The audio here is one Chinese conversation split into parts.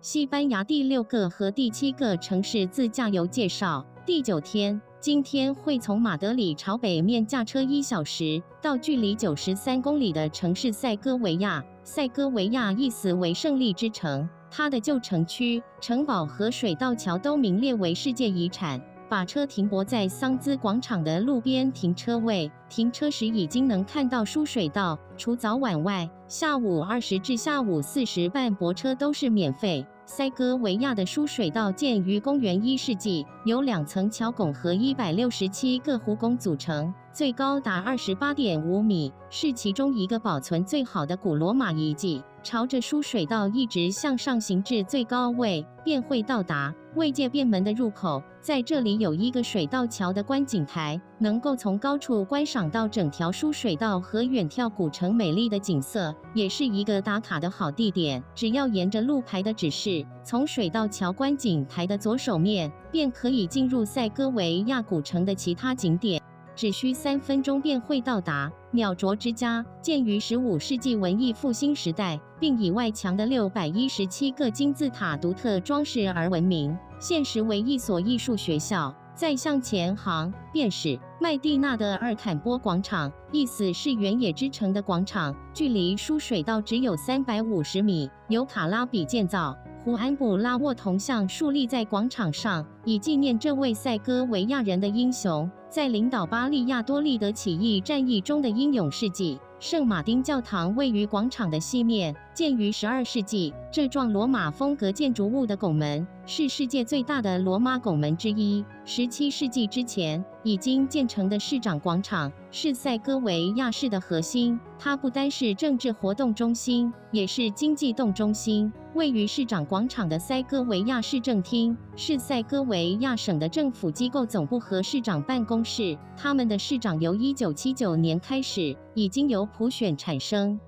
西班牙第6个和第7个城市自驾游介绍。第9天，今天会从马德里朝北面驾车1小时到距离93公里的城市塞戈维亚。塞戈维亚意思为胜利之城，它的旧城区、城堡和水道桥都名列为世界遗产。把车停泊在桑兹广场的路边停车位，停车时已经能看到输水道。除早晚外，下午20至下午4时半泊车都是免费。塞戈维亚的输水道建于公元1世纪，由2层桥拱和167个湖拱组成，最高达28.5米，是其中一个保存最好的古罗马遗迹。朝着输水道一直向上行至最高位，便会到达卫界便门的入口。在这里有一个水道桥的观景台，能够从高处观赏到整条输水道和远眺古城美丽的景色，也是一个打卡的好地点。只要沿着路牌的指示，从水道桥观景台的左手面，便可以进入塞戈维亚古城的其他景点。只需3分钟便会到达。鸟啄之家建于15世纪文艺复兴时代，并以外墙的617个金字塔独特装饰而闻名。现时为一所艺术学校。再向前行，便是麦地那的尔坎波广场，意思是原野之城的广场，距离输水道只有350米，由卡拉比建造。胡安·布拉沃铜像竖立在广场上，以纪念这位塞戈维亚人的英雄在领导巴利亚多利德起义战役中的英勇事迹。圣马丁教堂位于广场的西面，建于12世纪。这幢罗马风格建筑物的拱门是世界最大的罗马拱门之一。17世纪之前已经建成的市长广场是塞戈维亚市的核心，它不单是政治活动中心，也是经济动中心。位于市长广场的塞戈维亚市政厅是塞戈维亚省的政府机构总部和市长办公室，他们的市长由1979年开始已经由普选产生。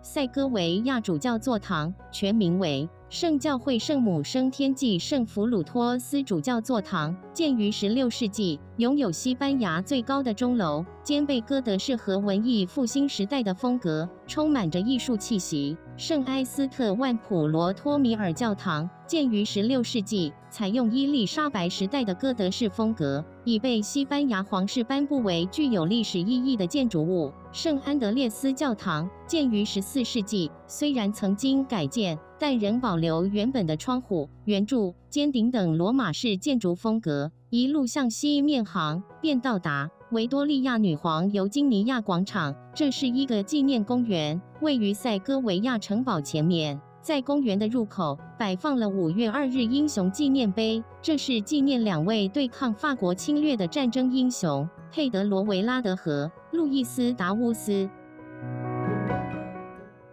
塞戈维亚主教座堂全名为圣教会圣母升天祭圣弗鲁托斯主教座堂，建于16世纪，拥有西班牙最高的钟楼，兼备哥德式和文艺复兴时代的风格，充满着艺术气息。圣埃斯特万普罗托米尔教堂建于16世纪，采用伊丽莎白时代的哥德式风格，已被西班牙皇室颁布为具有历史意义的建筑物。圣安德烈斯教堂建于14世纪，虽然曾经改建，但仍保留原本的窗户、圆柱、尖顶等罗马式建筑风格。一路向西面行，便到达维多利亚女皇尤金尼亚广场，这是一个纪念公园，位于塞戈维亚城堡前面。在公园的入口摆放了5月2日英雄纪念碑，这是纪念2位对抗法国侵略的战争英雄佩德罗·维拉德和路易斯·达乌斯。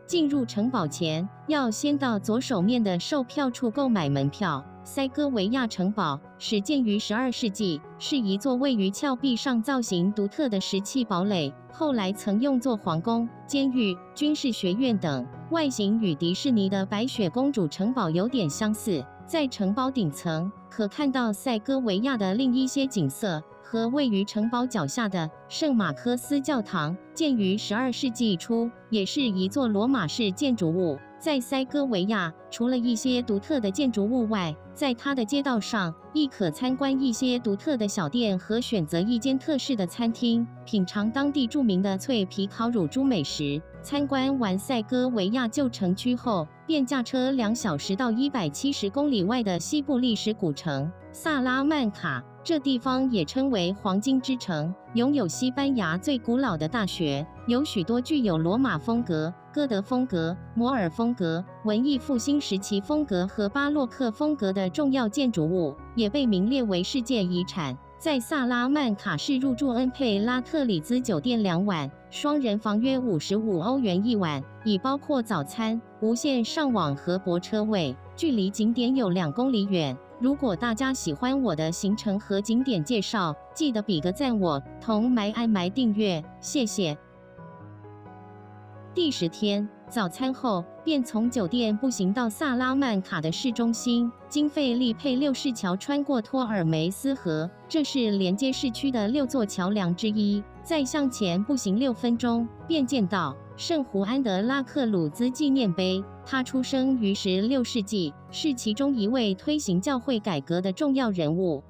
进入城堡前，要先到左手面的售票处购买门票。塞戈维亚城堡始建于12世纪，是一座位于峭壁上、造型独特的石砌堡垒，后来曾用作皇宫、监狱、军事学院等，外形与迪士尼的白雪公主城堡有点相似。在城堡顶层可看到塞戈维亚的另一些景色，和位于城堡脚下的圣马科斯教堂，建于12世纪初，也是一座罗马式建筑物。在塞戈维亚，除了一些独特的建筑物外，在它的街道上亦可参观一些独特的小店和选择一间特式的餐厅，品尝当地著名的脆皮烤乳猪美食。参观完塞戈维亚旧城区后，便驾车2小时到170公里外的西部历史古城萨拉曼卡。这地方也称为黄金之城，拥有西班牙最古老的大学，有许多具有罗马风格、哥德风格、摩尔风格、文艺复兴时期风格和巴洛克风格的重要建筑物，也被名列为世界遗产。在萨拉曼卡市入住恩佩拉特里兹酒店2晚，双人房约55欧元1晚，已包括早餐、无线上网和泊车位，距离景点有2公里远。如果大家喜欢我的行程和景点介绍，记得比个赞我，同埋按埋订阅，谢谢。第10天，早餐后便从酒店步行到萨拉曼卡的市中心，经费利佩六世桥穿过托尔梅斯河，这是连接市区的6座桥梁之一。再向前步行6分钟，便见到圣胡安德拉克鲁兹纪念碑。他出生于16世纪，是其中一位推行教会改革的重要人物。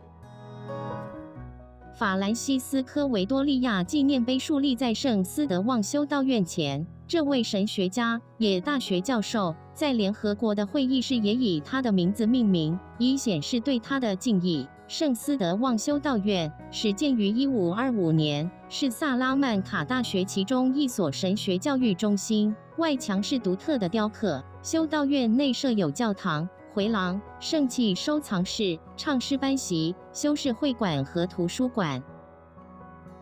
法兰西斯科维多利亚纪念碑树立在圣斯德旺修道院前。这位神学家也大学教授，在联合国的会议室也以他的名字命名，以显示对他的敬意。圣斯德旺修道院始建于1525年，是萨拉曼卡大学其中一所神学教育中心。外墙是独特的雕刻。修道院内设有教堂、回廊、圣器收藏室、唱诗班席、修士会馆和图书馆。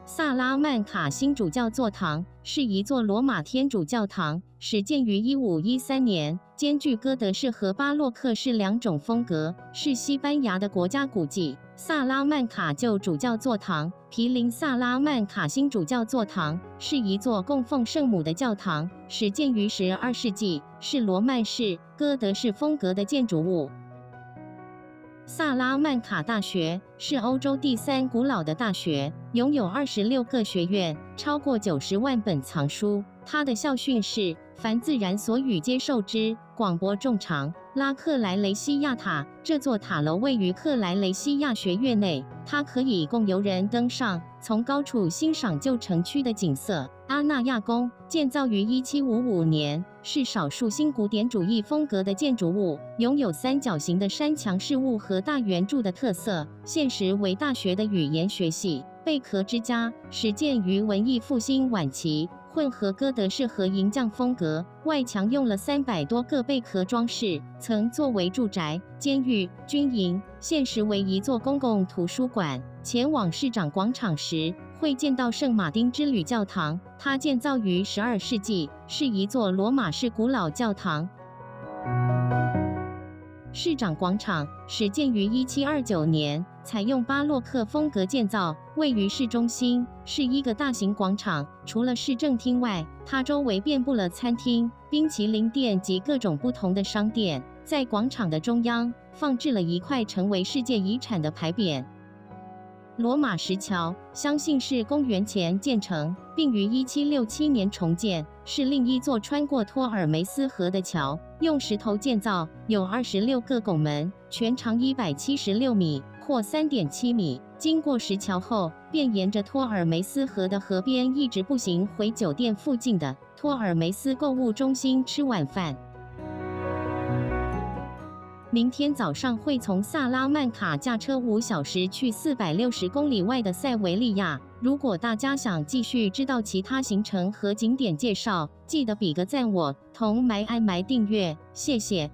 萨拉曼卡新主教座堂是一座罗马天主教堂，始建于1513年，兼具哥德式和巴洛克式2种风格，是西班牙的国家古迹。萨拉曼卡旧主教座堂、毗邻萨拉曼卡新主教座堂是一座供奉圣母的教堂，始建于12世纪，是罗曼式、哥德式风格的建筑物。萨拉曼卡大学是欧洲第3古老的大学，拥有26个学院，超过90万本藏书。它的校训是“凡自然所与皆受之”，广博众长。拉克莱雷西亚塔这座塔楼位于克莱雷西亚学院内，它可以供游人登上，从高处欣赏旧城区的景色。阿纳亚宫建造于1755年，是少数新古典主义风格的建筑物，拥有三角形的山墙饰物和大圆柱的特色。现时为大学的语言学系。贝壳之家始建于文艺复兴晚期，混合哥德式和银匠风格，外墙用了300多个贝壳装饰，曾作为住宅、监狱、军营，现时为一座公共图书馆。前往市长广场时，会见到圣马丁之旅教堂，它建造于12世纪，是一座罗马式古老教堂。市长广场始建于1729年，采用巴洛克风格建造，位于市中心，是一个大型广场。除了市政厅外，它周围遍布了餐厅、冰淇淋店及各种不同的商店。在广场的中央，放置了一块成为世界遗产的牌匾。罗马石桥相信是公元前建成，并于1767年重建，是另一座穿过托尔梅斯河的桥，用石头建造，有26个拱门，全长176米，阔3.7米。经过石桥后，便沿着托尔梅斯河的河边一直步行回酒店附近的托尔梅斯购物中心吃晚饭。明天早上会从萨拉曼卡驾车5小时去460公里外的塞维利亚。如果大家想继续知道其他行程和景点介绍，记得比个赞我，同埋按订阅，谢谢。